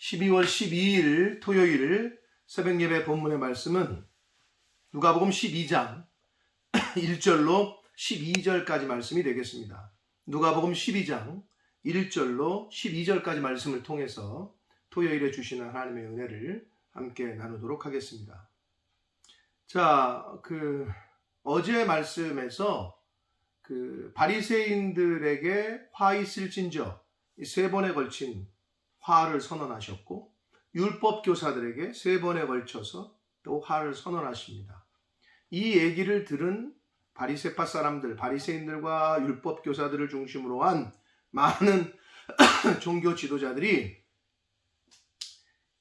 12월 12일 토요일 새벽예배 본문의 말씀은 누가복음 12장 1절로 12절까지 말씀이 되겠습니다. 누가복음 12장 1절로 12절까지 말씀을 통해서 토요일에 주시는 하나님의 은혜를 함께 나누도록 하겠습니다. 자, 어제 말씀에서 바리새인들에게 화 있을진저 세 번에 걸친 화를 선언하셨고, 율법 교사들에게 세 번에 걸쳐서 또 화를 선언하십니다. 이 얘기를 들은 바리새파 사람들, 바리새인들과 율법 교사들을 중심으로 한 많은 종교 지도자들이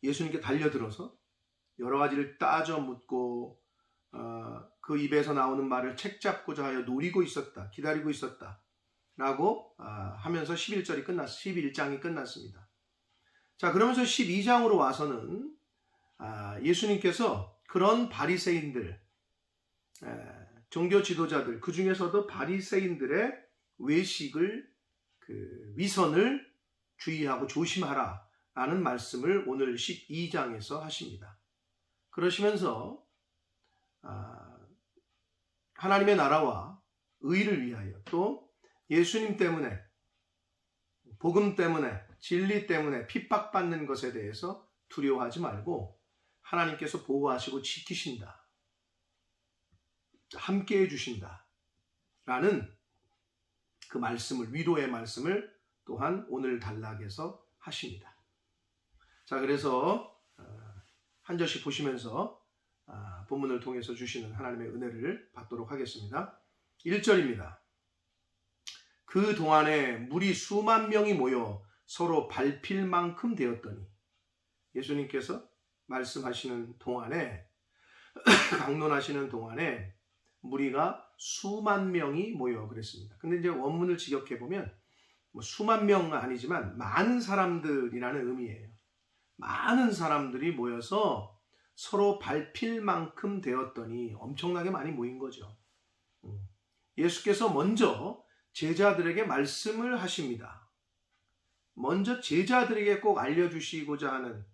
예수님께 달려들어서 여러 가지를 따져 묻고 그 입에서 나오는 말을 책잡고자 하여 노리고 있었다, 기다리고 있었다 라고 하면서 11장이 끝났습니다. 자, 그러면서 12장으로 와서는 예수님께서 그런 바리새인들, 종교 지도자들, 그 중에서도 바리새인들의 외식을, 위선을 주의하고 조심하라 라는 말씀을 오늘 12장에서 하십니다. 그러시면서 하나님의 나라와 의를 위하여, 또 예수님 때문에, 복음 때문에, 진리 때문에 핍박받는 것에 대해서 두려워하지 말고 하나님께서 보호하시고 지키신다, 함께해 주신다 라는 그 말씀을, 위로의 말씀을 또한 오늘 단락에서 하십니다. 자, 그래서 한 절씩 보시면서 본문을 통해서 주시는 하나님의 은혜를 받도록 하겠습니다. 1절입니다. 그 동안에 물이 수만 명이 모여 서로 밟힐 만큼 되었더니, 예수님께서 말씀하시는 동안에, 강론하시는 동안에 무리가 수만 명이 모여 그랬습니다. 근데 이제 원문을 직역해 보면 수만 명은 아니지만 많은 사람들이라는 의미예요. 많은 사람들이 모여서 서로 밟힐 만큼 되었더니, 엄청나게 많이 모인 거죠. 예수께서 먼저 제자들에게 말씀을 하십니다. 먼저 제자들에게 꼭 알려주시고자 하는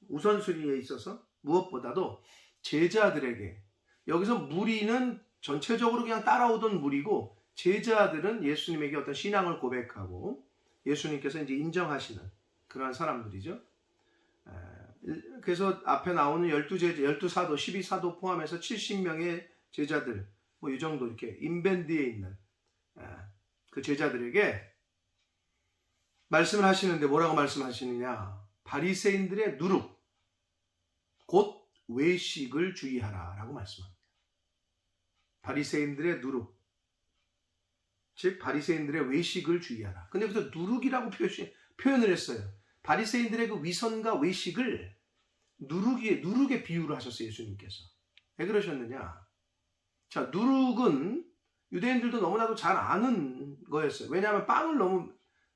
우선순위에 있어서 무엇보다도 제자들에게, 여기서 무리는 전체적으로 그냥 따라오던 무리고, 제자들은 예수님에게 어떤 신앙을 고백하고 예수님께서 이제 인정하시는 그러한 사람들이죠. 그래서 앞에 나오는 12사도, 12사도 포함해서 70명의 제자들, 이 정도 이렇게 인밴드에 있는 그 제자들에게 말씀을 하시는데 뭐라고 말씀하시느냐? 바리새인들의 누룩, 곧 외식을 주의하라 라고 말씀합니다. 바리새인들의 누룩, 즉 바리새인들의 외식을 주의하라. 근데 여기서 누룩이라고 표현을 했어요. 바리새인들의 그 위선과 외식을 누룩에 비유를 하셨어요, 예수님께서. 왜 그러셨느냐? 자, 누룩은 유대인들도 너무나도 잘 아는 거였어요. 왜냐하면 빵을 너무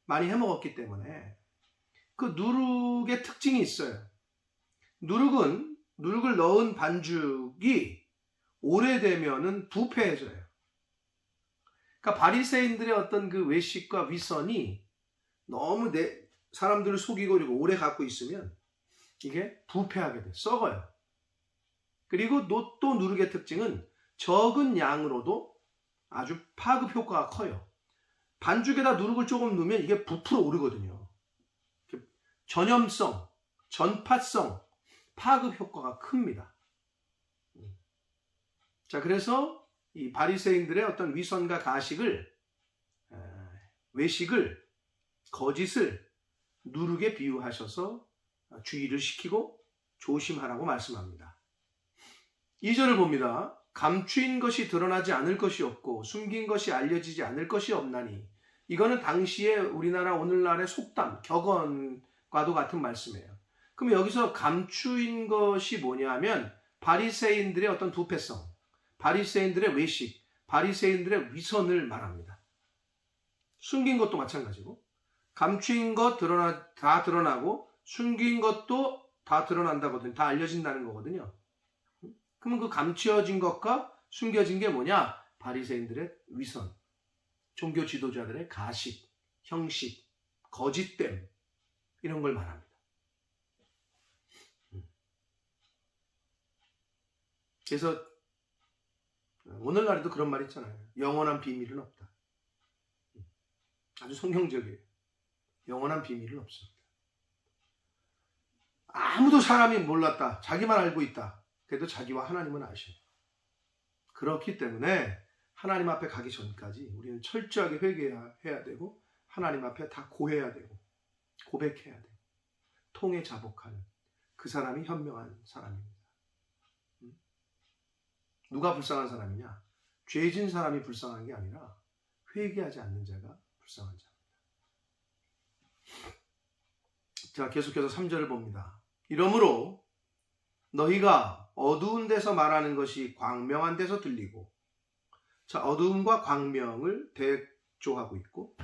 많이 해먹었기 때문에. 그 누룩의 특징이 있어요. 누룩을 넣은 반죽이 오래되면은 부패해져요. 그러니까 바리새인들의 어떤 그 외식과 위선이 너무 사람들을 속이고 그리고 오래 갖고 있으면 이게 부패하게 돼, 썩어요. 그리고 또 누룩의 특징은 적은 양으로도 아주 파급 효과가 커요. 반죽에다 누룩을 조금 넣으면 이게 부풀어 오르거든요. 전염성, 전파성, 파급 효과가 큽니다. 자, 그래서 이 바리새인들의 어떤 위선과 가식을, 외식을, 거짓을 누룩에 비유하셔서 주의를 시키고 조심하라고 말씀합니다. 2절을 봅니다. 감추인 것이 드러나지 않을 것이 없고 숨긴 것이 알려지지 않을 것이 없나니. 이거는 당시에 우리나라 오늘날의 속담, 격언과도 같은 말씀이에요. 그럼 여기서 감추인 것이 뭐냐면 바리새인들의 어떤 부패성, 바리새인들의 외식, 바리새인들의 위선을 말합니다. 숨긴 것도 마찬가지고, 감추인 것 다 드러나고 숨긴 것도 다 드러난다거든요. 다 알려진다는 거거든요. 그러면 그 감추어진 것과 숨겨진 게 뭐냐? 바리새인들의 위선, 종교 지도자들의 가식, 형식, 거짓됨, 이런 걸 말합니다. 그래서 오늘날에도 그런 말 있잖아요. 영원한 비밀은 없다. 아주 성경적이에요. 영원한 비밀은 없습니다. 아무도 사람이 몰랐다. 자기만 알고 있다. 그래도 자기와 하나님은 아셔요. 그렇기 때문에 하나님 앞에 가기 전까지 우리는 철저하게 회개해야 되고 하나님 앞에 다 고해야 되고 고백해야 되고 통에 자복하는 그 사람이 현명한 사람입니다. 누가 불쌍한 사람이냐? 죄진 사람이 불쌍한 게 아니라 회개하지 않는 자가 불쌍한 자입니다. 자, 계속해서 3절을 봅니다. 이러므로 너희가 어두운 데서 말하는 것이 광명한 데서 들리고, 자, 어두움과 광명을 대조하고 있고,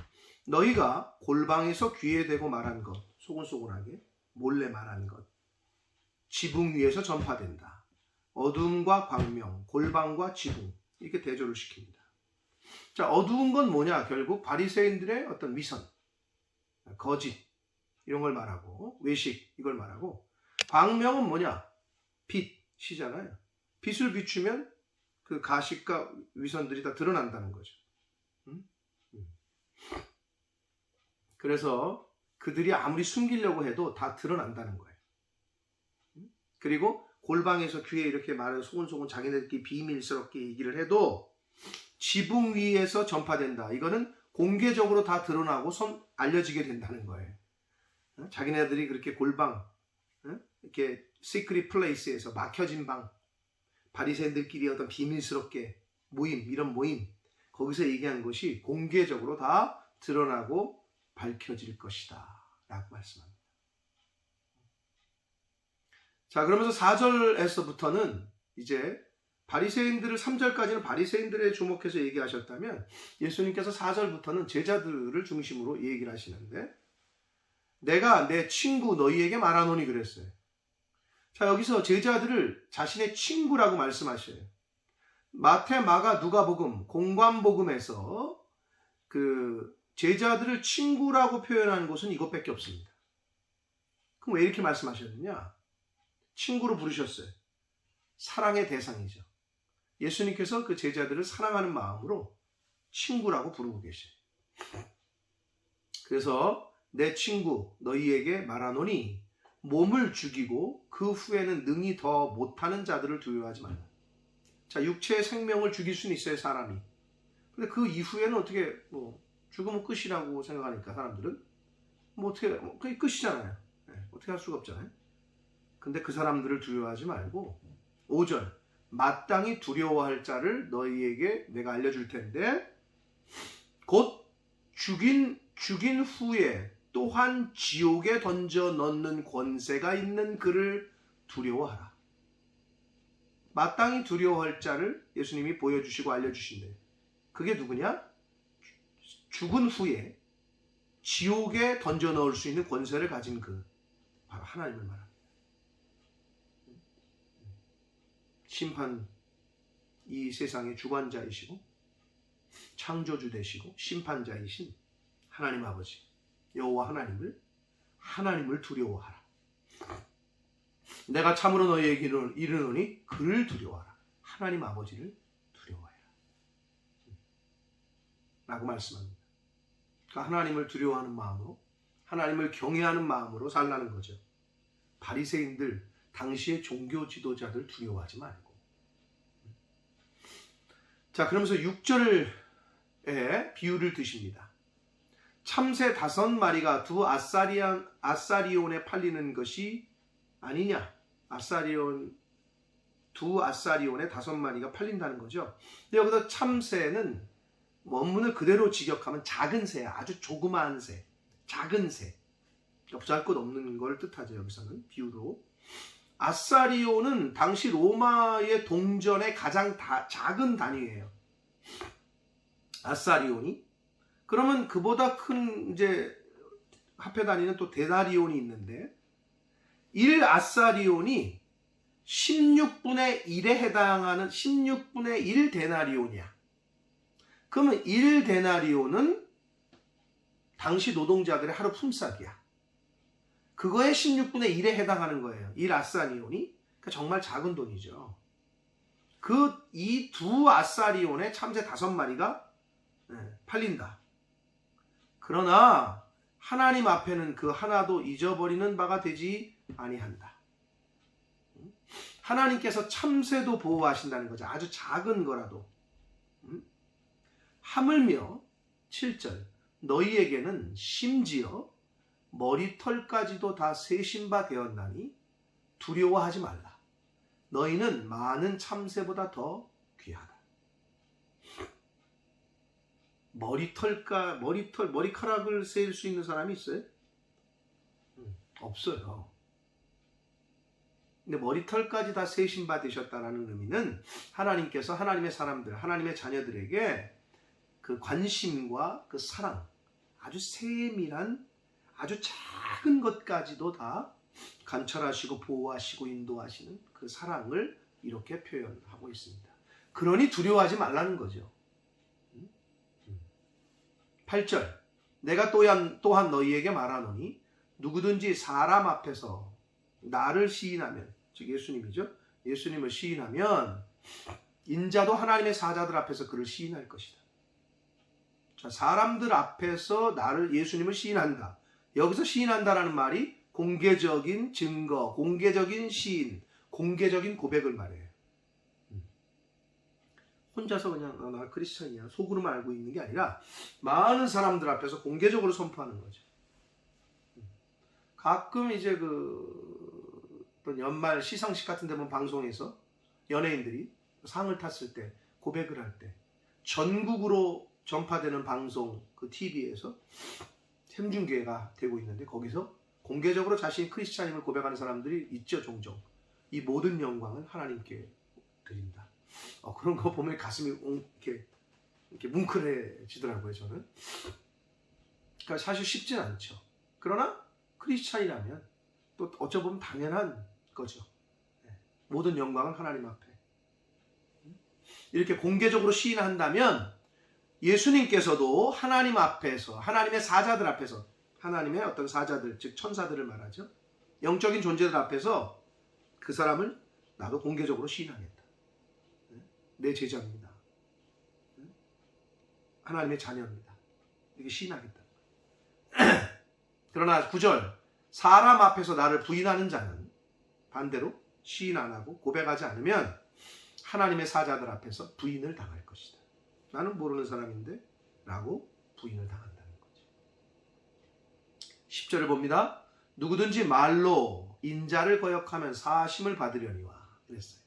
너희가 골방에서 귀에 대고 말한 것, 소곤소곤하게 몰래 말한 것, 지붕 위에서 전파된다. 어두움과 광명, 골방과 지붕, 이렇게 대조를 시킵니다. 자, 어두운 건 뭐냐? 결국 바리새인들의 어떤 위선, 거짓 이런 걸 말하고, 외식 이걸 말하고, 광명은 뭐냐? 빛이잖아요. 빛을 비추면 그 가식과 위선들이 다 드러난다는 거죠. 그래서 그들이 아무리 숨기려고 해도 다 드러난다는 거예요. 그리고 골방에서 귀에 이렇게 말을 소곤소곤 자기네들끼리 비밀스럽게 얘기를 해도 지붕 위에서 전파된다. 이거는 공개적으로 다 드러나고 알려지게 된다는 거예요. 자기네들이 그렇게 골방, 이렇게 시크릿 플레이스에서 막혀진 방, 바리새인들끼리 어떤 비밀스럽게 모임, 이런 모임, 거기서 얘기한 것이 공개적으로 다 드러나고 밝혀질 것이다 라고 말씀합니다. 자, 그러면서 4절에서부터는 이제 바리새인들을, 3절까지는 바리새인들에 주목해서 얘기하셨다면 예수님께서 4절부터는 제자들을 중심으로 얘기를 하시는데, 내가 내 친구 너희에게 말하노니 그랬어요. 자, 여기서 제자들을 자신의 친구라고 말씀하셔요. 마태, 마가, 누가복음, 공관복음에서 그 제자들을 친구라고 표현하는 곳은 이것밖에 없습니다. 그럼 왜 이렇게 말씀하셨느냐? 친구로 부르셨어요. 사랑의 대상이죠. 예수님께서 그 제자들을 사랑하는 마음으로 친구라고 부르고 계셔요. 그래서 내 친구 너희에게 말하노니 몸을 죽이고 그 후에는 능히 더 못하는 자들을 두려워하지 말라. 자, 육체의 생명을 죽일 수는 있어요, 사람이. 근데 그 이후에는 어떻게 죽으면 끝이라고 생각하니까 사람들은 그게 끝이잖아요. 어떻게 할 수가 없잖아요. 근데 그 사람들을 두려워하지 말고 5절 마땅히 두려워할 자를 너희에게 내가 알려줄 텐데 곧 죽인 후에 또한 지옥에 던져 넣는 권세가 있는 그를 두려워하라. 마땅히 두려워할 자를 예수님이 보여주시고 알려주신대요. 그게 누구냐? 죽은 후에 지옥에 던져 넣을 수 있는 권세를 가진 그 바로 하나님을 말합니다. 심판, 이 세상의 주관자이시고 창조주 되시고 심판자이신 하나님 아버지 여호와 하나님을 두려워하라. 내가 참으로 너희에게 이르노니 그를 두려워하라. 하나님 아버지를 두려워해라 라고 말씀합니다. 그러니까 하나님을 두려워하는 마음으로, 하나님을 경외하는 마음으로 살라는 거죠. 바리새인들, 당시의 종교 지도자들 두려워하지 말고. 자, 그러면서 6절에 비유를 드십니다. 참새 5마리가 두 아사리온에 팔리는 것이 아니냐. 두 아사리온에 5마리가 팔린다는 거죠. 근데 여기서 참새는 원문을 그대로 직역하면 작은 새야. 아주 조그마한 새, 작은 새. 보잘것없는 걸 뜻하죠. 여기서는 비유로. 아사리온은 당시 로마의 동전의 가장 작은 단위예요. 아사리온이. 그러면 그보다 큰 이제 화폐 단위는 또 데나리온이 있는데 1아사리온이 16분의 1에 해당하는 16분의 1 데나리온이야. 그러면 1 데나리온은 당시 노동자들의 하루 품삯이야. 그거의 16분의 1에 해당하는 거예요. 1아사리온이. 그러니까 정말 작은 돈이죠. 이 두 아사리온의 참새 5마리가 팔린다. 그러나 하나님 앞에는 그 하나도 잊어버리는 바가 되지 아니한다. 하나님께서 참새도 보호하신다는 거죠. 아주 작은 거라도. 하물며 7절 너희에게는 심지어 머리털까지도 다 세신 바 되었나니 두려워하지 말라. 너희는 많은 참새보다 더 귀하다. 머리카락을 세일 수 있는 사람이 있어요? 없어요. 근데 머리털까지 다 세신 바 되셨다는 의미는 하나님께서 하나님의 사람들, 하나님의 자녀들에게 그 관심과 그 사랑, 아주 세밀한 아주 작은 것까지도 다 관찰하시고 보호하시고 인도하시는 그 사랑을 이렇게 표현하고 있습니다. 그러니 두려워하지 말라는 거죠. 8절 내가 또한 너희에게 말하노니 누구든지 사람 앞에서 나를 시인하면, 즉 예수님이죠. 예수님을 시인하면 인자도 하나님의 사자들 앞에서 그를 시인할 것이다. 자, 사람들 앞에서 예수님을 시인한다. 여기서 시인한다라는 말이 공개적인 증거, 공개적인 시인, 공개적인 고백을 말해요. 혼자서 그냥 나 크리스천이야 속으로만 알고 있는 게 아니라 많은 사람들 앞에서 공개적으로 선포하는 거죠. 가끔 이제 어떤 연말 시상식 같은 데 보면 방송에서 연예인들이 상을 탔을 때 고백을 할 때 전국으로 전파되는 방송 그 TV에서 생중계가 되고 있는데 거기서 공개적으로 자신이 크리스찬임을 고백하는 사람들이 있죠. 종종 이 모든 영광은 하나님께 드린다. 그런 거 보면 가슴이 이렇게 뭉클해지더라고요. 저는. 그러니까 사실 쉽진 않죠. 그러나 크리스찬이라면 또 어쩌면 당연한 거죠. 모든 영광은 하나님 앞에. 이렇게 공개적으로 시인한다면 예수님께서도 하나님 앞에서, 하나님의 사자들 앞에서, 하나님의 어떤 사자들, 즉 천사들을 말하죠. 영적인 존재들 앞에서 그 사람을 나도 공개적으로 시인하겠다. 내 제자입니다. 하나님의 자녀입니다. 이렇게 시인하겠다. 그러나 9절 사람 앞에서 나를 부인하는 자는 반대로 시인 안 하고 고백하지 않으면 하나님의 사자들 앞에서 부인을 당할 것이다. 나는 모르는 사람인데 라고 부인을 당한다는 거죠. 10절을 봅니다. 누구든지 말로 인자를 거역하면 사심을 받으려니와 그랬어요.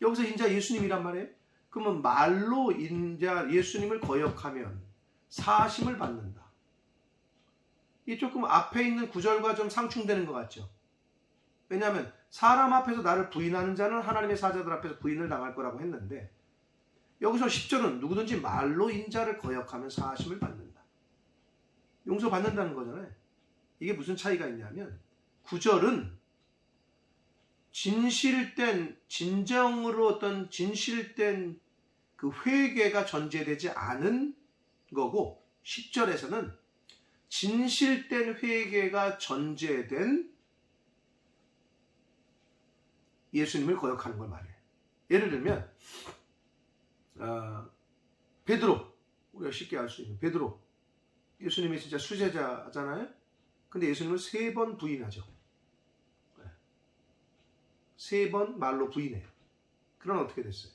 여기서 인자 예수님이란 말이에요. 그러면 말로 인자 예수님을 거역하면 사심을 받는다. 이게 조금 앞에 있는 구절과 좀 상충되는 것 같죠. 왜냐하면 사람 앞에서 나를 부인하는 자는 하나님의 사자들 앞에서 부인을 당할 거라고 했는데 여기서 10절은 누구든지 말로 인자를 거역하면 사심을 받는다. 용서받는다는 거잖아요. 이게 무슨 차이가 있냐면 9절은 진정으로 어떤 진실된 그 회개가 전제되지 않은 거고 10절에서는 진실된 회개가 전제된 예수님을 거역하는 걸 말해요. 예를 들면 베드로, 우리가 쉽게 알 수 있는 베드로, 예수님이 진짜 수제자잖아요. 근데 예수님을 3번 부인하죠. 3번 말로 부인해요. 그럼 어떻게 됐어요?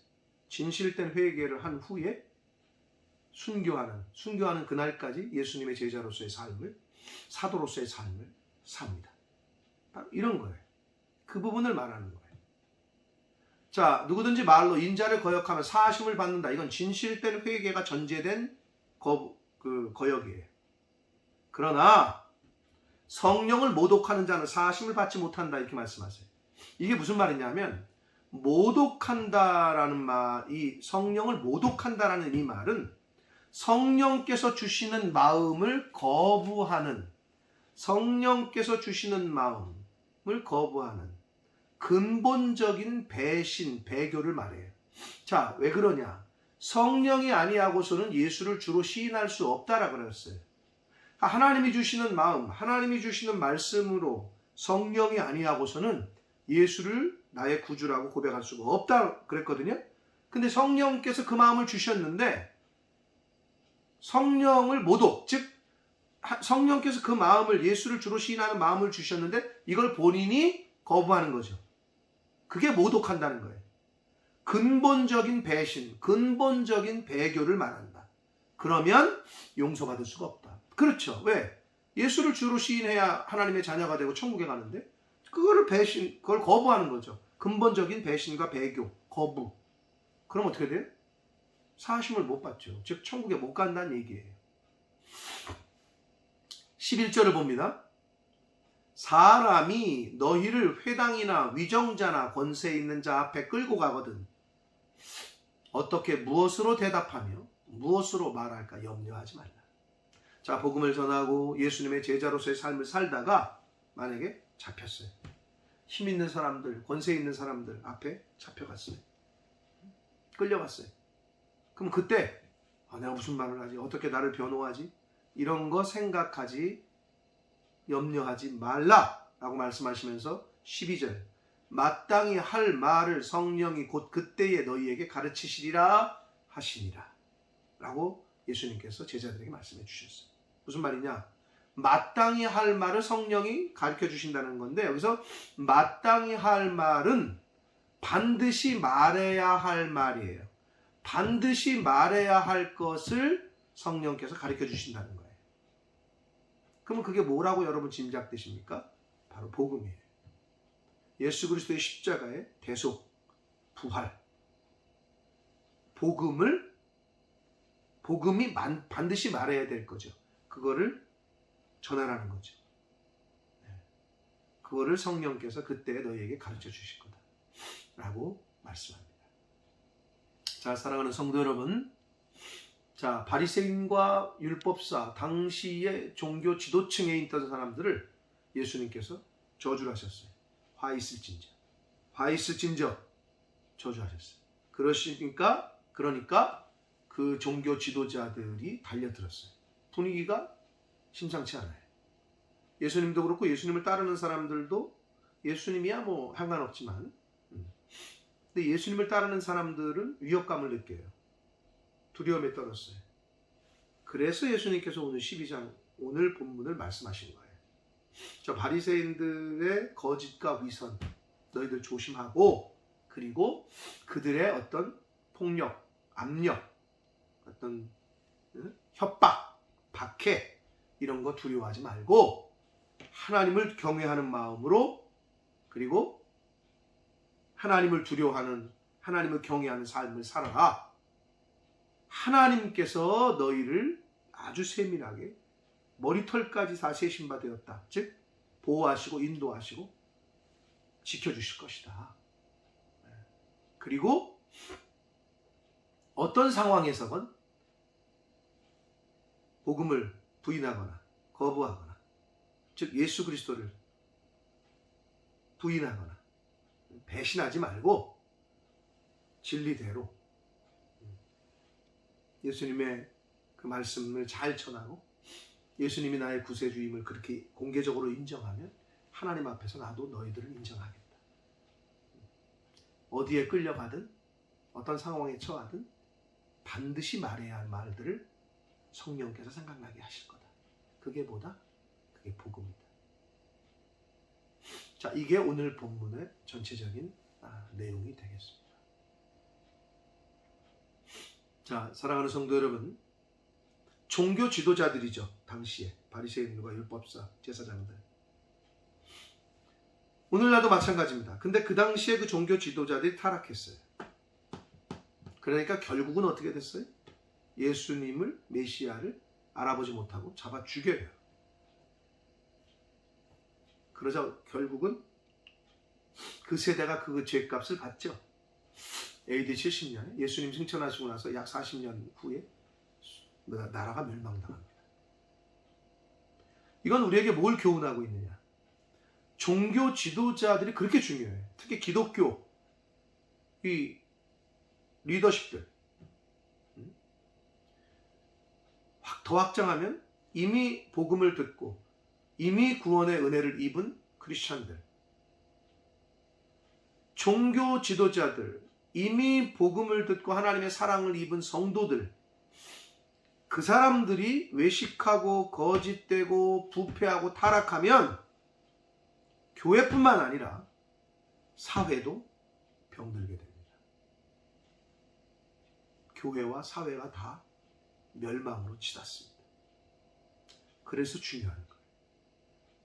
진실된 회개를 한 후에 순교하는 그날까지 예수님의 제자로서의 삶을, 사도로서의 삶을 삽니다. 이런 거예요. 그 부분을 말하는 거예요. 자, 누구든지 말로 인자를 거역하면 사심을 받는다. 이건 진실된 회개가 전제된 거역이에요. 그러나 성령을 모독하는 자는 사심을 받지 못한다. 이렇게 말씀하세요. 이게 무슨 말이냐면 모독한다라는 말, 이 성령을 모독한다라는 이 말은 성령께서 주시는 마음을 거부하는, 성령께서 주시는 마음을 거부하는 근본적인 배신, 배교를 말해요. 자, 왜 그러냐? 성령이 아니하고서는 예수를 주로 시인할 수 없다라고 그랬어요. 하나님이 주시는 마음, 하나님이 주시는 말씀으로 성령이 아니하고서는 예수를 나의 구주라고 고백할 수가 없다 그랬거든요. 근데 성령께서 그 마음을 주셨는데 성령을 모독, 즉 성령께서 그 마음을, 예수를 주로 시인하는 마음을 주셨는데 이걸 본인이 거부하는 거죠. 그게 모독한다는 거예요. 근본적인 배신, 근본적인 배교를 말한다. 그러면 용서받을 수가 없다. 그렇죠. 왜? 예수를 주로 시인해야 하나님의 자녀가 되고 천국에 가는데 그걸 거부하는 거죠. 근본적인 배신과 배교, 거부. 그럼 어떻게 돼요? 사하심을 못 받죠. 즉 천국에 못 간다는 얘기예요. 11절을 봅니다. 사람이 너희를 회당이나 위정자나 권세 있는 자 앞에 끌고 가거든 어떻게 무엇으로 대답하며 무엇으로 말할까 염려하지 말라. 자, 복음을 전하고 예수님의 제자로서의 삶을 살다가 만약에 잡혔어요. 힘 있는 사람들, 권세 있는 사람들 앞에 잡혀갔어요. 끌려갔어요. 그럼 그때 내가 무슨 말을 하지? 어떻게 나를 변호하지? 이런 거 생각하지, 염려하지 말라라고 말씀하시면서 12절 마땅히 할 말을 성령이 곧 그때에 너희에게 가르치시리라 하시니라 라고 예수님께서 제자들에게 말씀해 주셨어요. 무슨 말이냐? 마땅히 할 말을 성령이 가르쳐 주신다는 건데, 여기서 마땅히 할 말은 반드시 말해야 할 말이에요. 반드시 말해야 할 것을 성령께서 가르쳐 주신다는 거예요. 그러면 그게 뭐라고 여러분 짐작되십니까? 바로 복음이에요. 예수 그리스도의 십자가의 대속, 부활. 복음이 반드시 말해야 될 거죠. 그거를 전하라는 거죠. 그거를 성령께서 그때 너희에게 가르쳐 주실 거다 라고 말씀합니다. 자, 사랑하는 성도 여러분, 자, 바리새인과 율법사, 당시의 종교 지도층에 있던 사람들을 예수님께서 저주를 하셨어요. 화 있을진저 저주하셨어요. 그러니까 그 종교 지도자들이 달려들었어요. 분위기가 심상치 않아요. 예수님도 그렇고 예수님을 따르는 사람들도 예수님이야 뭐 상관없지만, 근데 예수님을 따르는 사람들은 위협감을 느껴요. 두려움에 떨었어요. 그래서 예수님께서 오늘 12장 오늘 본문을 말씀하신 거예요. 저 바리새인들의 거짓과 위선 너희들 조심하고, 그리고 그들의 어떤 폭력, 압력, 어떤 협박, 박해 이런 거 두려워하지 말고 하나님을 경외하는 마음으로, 그리고 하나님을 두려워하는, 하나님을 경외하는 삶을 살아라. 하나님께서 너희를 아주 세밀하게 머리털까지 다 세신바 되었다. 즉 보호하시고 인도하시고 지켜주실 것이다. 그리고 어떤 상황에서건 복음을 부인하거나 거부하거나, 즉 예수 그리스도를 부인하거나 배신하지 말고 진리대로 예수님의 그 말씀을 잘 전하고 예수님이 나의 구세주임을 그렇게 공개적으로 인정하면 하나님 앞에서 나도 너희들을 인정하겠다. 어디에 끌려가든 어떤 상황에 처하든 반드시 말해야 할 말들을 성령께서 생각나게 하실 거다. 그게 뭐다? 그게 복음이다. 자, 이게 오늘 본문의 전체적인 내용이 되겠습니다. 자, 사랑하는 성도 여러분, 종교 지도자들이죠. 당시에 바리새인들과 율법사, 제사장들. 오늘날도 마찬가지입니다. 근데 그 당시에 그 종교 지도자들이 타락했어요. 그러니까 결국은 어떻게 됐어요? 예수님을, 메시아를 알아보지 못하고 잡아 죽여요. 그러자 결국은 그 세대가 그 죄값을 받죠. AD 70년에 예수님 승천하시고 나서 약 40년 후에 나라가 멸망당합니다. 이건 우리에게 뭘 교훈하고 있느냐? 종교 지도자들이 그렇게 중요해요. 특히 기독교 이 리더십들. 더 확장하면 이미 복음을 듣고 이미 구원의 은혜를 입은 크리스찬들. 종교 지도자들, 이미 복음을 듣고 하나님의 사랑을 입은 성도들, 그 사람들이 외식하고 거짓되고 부패하고 타락하면 교회뿐만 아니라 사회도 병들게 됩니다. 교회와 사회가 다 멸망으로 치닫습니다. 그래서 중요한 거예요.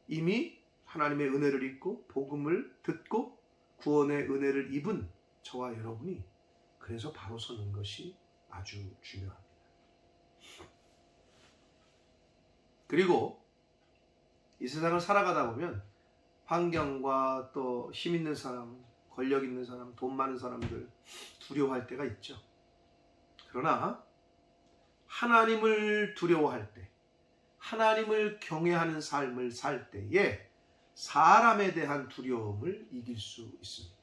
이미 하나님의 은혜를 입고 복음을 듣고 구원의 은혜를 입은 저와 여러분이 그래서 바로 서는 것이 아주 중요합니다. 그리고 이 세상을 살아가다 보면 환경과 또 힘 있는 사람, 권력 있는 사람, 돈 많은 사람들 두려워할 때가 있죠. 그러나 하나님을 두려워할 때, 하나님을 경외하는 삶을 살 때에 사람에 대한 두려움을 이길 수 있습니다.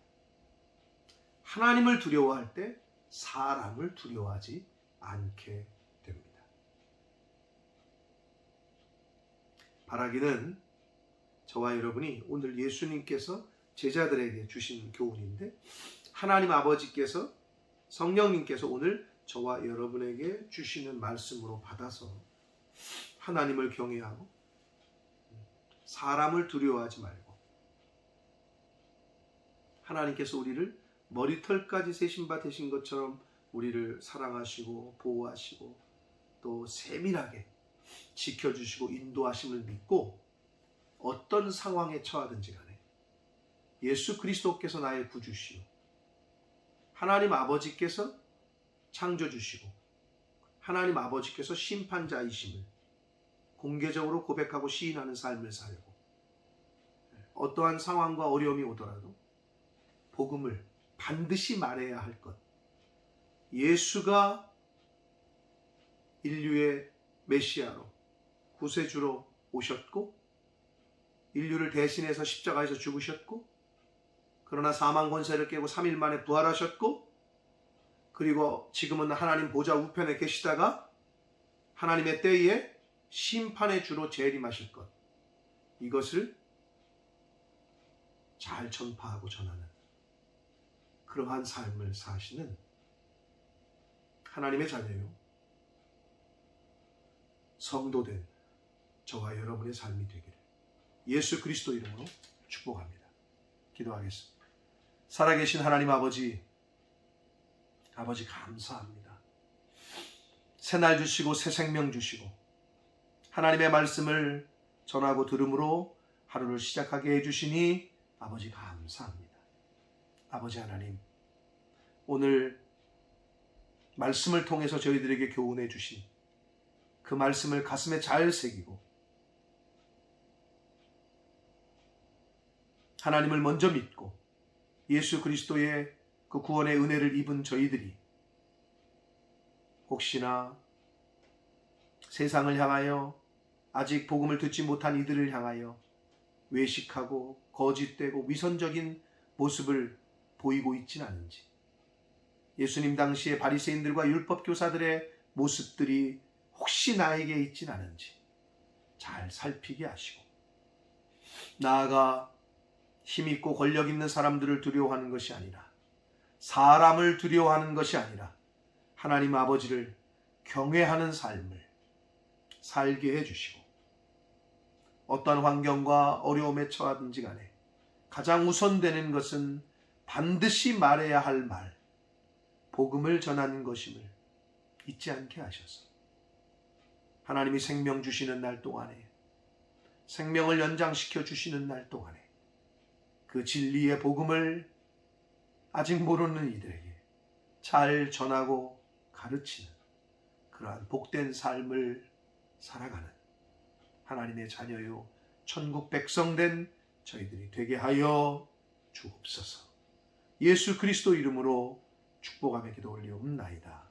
하나님을 두려워할 때 사람을 두려워하지 않게 됩니다. 바라기는 저와 여러분이 오늘 예수님께서 제자들에게 주신 교훈인데, 하나님 아버지께서, 성령님께서 오늘 저와 여러분에게 주시는 말씀으로 받아서 하나님을 경외하고 사람을 두려워하지 말고, 하나님께서 우리를 머리털까지 세신 바 되신 것처럼 우리를 사랑하시고 보호하시고 또 세밀하게 지켜주시고 인도하심을 믿고 어떤 상황에 처하든지 간에 예수 그리스도께서 나의 구주시오, 하나님 아버지께서 창조주시고 하나님 아버지께서 심판자이심을 공개적으로 고백하고 시인하는 삶을 살고, 어떠한 상황과 어려움이 오더라도 복음을 반드시 말해야 할 것, 예수가 인류의 메시아로 구세주로 오셨고 인류를 대신해서 십자가에서 죽으셨고, 그러나 사망 권세를 깨고 3일 만에 부활하셨고, 그리고 지금은 하나님 보좌 우편에 계시다가 하나님의 때에 심판의 주로 재림하실 것, 이것을 잘 전파하고 전하는 그러한 삶을 사시는 하나님의 자녀요, 성도된 저와 여러분의 삶이 되기를 예수 그리스도 이름으로 축복합니다. 기도하겠습니다. 살아계신 하나님 아버지, 아버지 감사합니다. 새날 주시고 새 생명 주시고 하나님의 말씀을 전하고 들음으로 하루를 시작하게 해주시니 아버지 감사합니다. 아버지 하나님, 오늘 말씀을 통해서 저희들에게 교훈해 주신 그 말씀을 가슴에 잘 새기고 하나님을 먼저 믿고 예수 그리스도의 그 구원의 은혜를 입은 저희들이 혹시나 세상을 향하여 아직 복음을 듣지 못한 이들을 향하여 외식하고 거짓되고 위선적인 모습을 보이고 있진 않은지, 예수님 당시의 바리새인들과 율법교사들의 모습들이 혹시 나에게 있진 않은지 잘 살피게 하시고, 나아가 힘있고 권력 있는 사람들을 두려워하는 것이 아니라, 사람을 두려워하는 것이 아니라 하나님 아버지를 경외하는 삶을 살게 해주시고, 어떤 환경과 어려움에 처하든지 간에 가장 우선되는 것은 반드시 말해야 할 말, 복음을 전하는 것임을 잊지 않게 하셔서 하나님이 생명 주시는 날 동안에, 생명을 연장시켜 주시는 날 동안에 그 진리의 복음을 아직 모르는 이들에게 잘 전하고 가르치는 그러한 복된 삶을 살아가는 하나님의 자녀요 천국 백성된 저희들이 되게 하여 주옵소서. 예수 그리스도 이름으로 축복하며 기도 올리옵나이다.